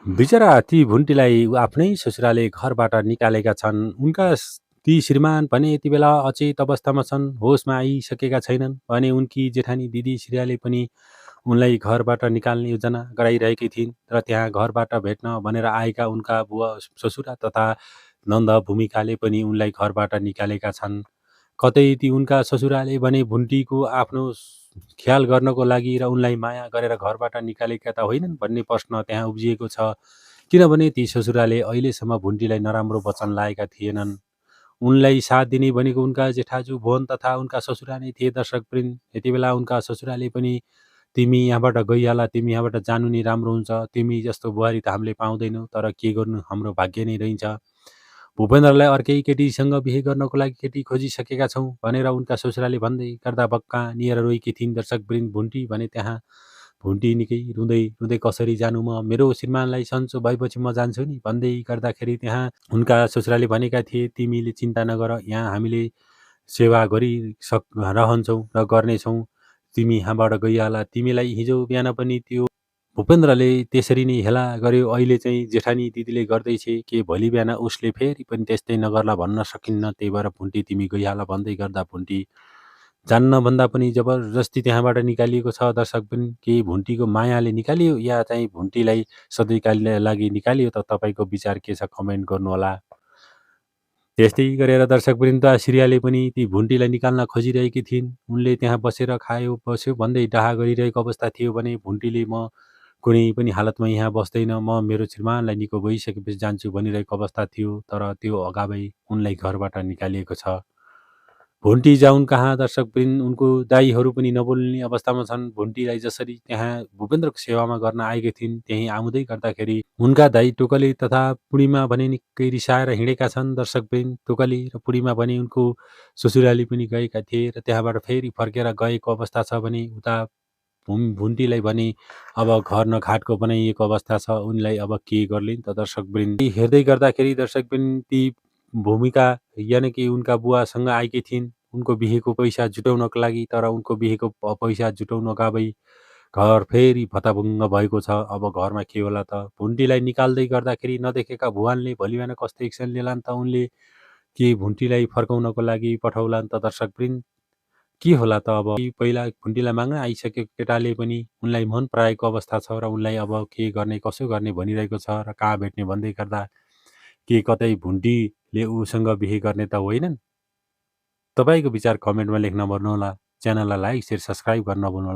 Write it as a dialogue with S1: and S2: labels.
S1: बिचरा ती भुन्टीलाई आफ्नै ससुराले घरबाट निकालेका छन्। उनका ती श्रीमान भने यति बेला अचेत अवस्थामा छन्, होसमा आइसकेका छैनन् भने उनकी जेठानी दिदी श्रेयाले पनि उनलाई घरबाट निकाल्ने योजना गराइरहेकी थिइन् र त्यहाँ घरबाट भेट्न भनेर आएका उनका बुवा ससुरा तथा नन्द भूमिकाले पनि उनलाई घरबाट निकालेका छन्। कतै ती उनका ससुराले भने भुन्टीको आफ्नो ख्याल गर्नको लागि र उनलाई माया गरेर घरबाट निकालेका त होइनन् भन्ने प्रश्न त्यहाँ उब्जिएको छ। किनभने ती ससुराले अहिलेसम्म भुन्टीलाई नराम्रो वचन लाएका थिएनन्। उनलाई साथ दिने भनेको उनका जेठाजु भुवन तथा उनका ससुरा नै थिए। दर्शकवृन्द, यति बेला उनका ससुराले पनि तिमी यहाँबाट गइहाल, तिमी यहाँबाट जानु नै राम्रो हुन्छ, तिमी जस्तो बुहारी त हामीले पाउँदैनौँ, तर के गर्नु हाम्रो भाग्य नै रहन्छ। भूपेन्द्रलाई अर्कै केटीसँग बिहे गर्नको लागि केटी खोजिसकेका छौँ भनेर उनका ससुराले भन्दै गर्दा बक्का निएर रोएकी थिइन्। दर्शकवृन्द, भुन्टी भने त्यहाँ भुन्टी निकै रुँदै रुँदै कसरी जानु, म मेरो श्रीमानलाई सन्चो भएपछि म जान्छु नि भन्दै गर्दाखेरि त्यहाँ उनका ससुराले भनेका थिए, तिमीले चिन्ता नगर, यहाँ हामीले सेवा रहन्छौँ र गर्नेछौँ, तिमी यहाँबाट गइहाल। तिमीलाई हिजो बिहान पनि त्यो भूपेन्द्रले त्यसरी नै हेला गर्यो, अहिले चाहिँ जेठानी दिदीले गर्दैछ, के भोलि बिहान उसले फेरि पनि त्यस्तै नगर्ला भन्न सकिन्न, त्यही भएर भुन्टी तिमी गइहाल भन्दै गर्दा भुन्टी जान्न भन्दा पनि जबरजस्ती त्यहाँबाट निकालिएको छ। दर्शक पनि के भुन्टीको मायाले निकालियो या चाहिँ भुन्टीलाई सधैँका लागि निकालियो त? तपाईँको विचार के छ कमेन्ट गर्नुहोला। त्यस्तै गरेर दर्शकवृन्द, श्रेयाले पनि ती भुन्टीलाई निकाल्न खोजिरहेकी थिइन्। उनले त्यहाँ बसेर खायो बस्यो भन्दै डाहा गरिरहेको अवस्था थियो भने भुन्टीले म कुनै पनि हालतमा यहाँ बस्दैन, म मेरो श्रीमानलाई निको भइसकेपछि जान्छु भनिरहेको अवस्था थियो। तर त्यो अगावै उनलाई घरबाट निकालिएको छ। भुन्टी जाउन् कहाँ? दर्शकवृन्द, उनको दाईहरू पनि नबोल्ने अवस्थामा छन्। भुन्टीलाई जसरी त्यहाँ भूपेन्द्रको सेवामा गर्न आएकी थिइन्, त्यही आउँदै गर्दाखेरि उनका दाई टोकली तथा पूर्णिमा भने निकै रिसाएर हिँडेका छन्। दर्शकवृन्द, टोकली र पूर्णिमा भने उनको ससुराली पनि गएका थिए र त्यहाँबाट फेरि फर्केर गएको अवस्था छ भने उता भुन्टीलाई भने अब घर नखाटको बनाइएको अवस्था छ। उनलाई अब के गर्लिन् त? दर्शकवृन्द, हेर्दै गर्दाखेरि दर्शकवृन्द, ती भूमिका यानि कि उनका बुवासँग आएकी थिइन् उनको बिहेको पैसा जुटाउनको लागि, तर उनको बिहेको पैसा जुटाउन अगावै घर फेरि भताभुङ्ग भएको छ। अब घरमा के होला त? भुन्टीलाई निकाल्दै गर्दाखेरि नदेखेका भुवानले भोलि बिहान कस्तो एक्सन लिलान् त? उनले के भुन्टीलाई फर्काउनको लागि पठाउलान् त? दर्शकवृन्द, के होला त? अब पहिला भुन्टीलाई माग्न आइसकेको केटाले पनि उनलाई मन पराएको अवस्था छ र उनलाई अब के गर्ने कसो गर्ने भनिरहेको छ र कहाँ भेट्ने भन्दै गर्दा के कतै भुन्टीले उसँग बिहे गर्ने त होइनन्? तपाईँको विचार कमेन्टमा लेख्न भन्नुहोला। च्यानललाई लाइक, सेयर, सब्सक्राइब गर्न नभुल्नुहोला।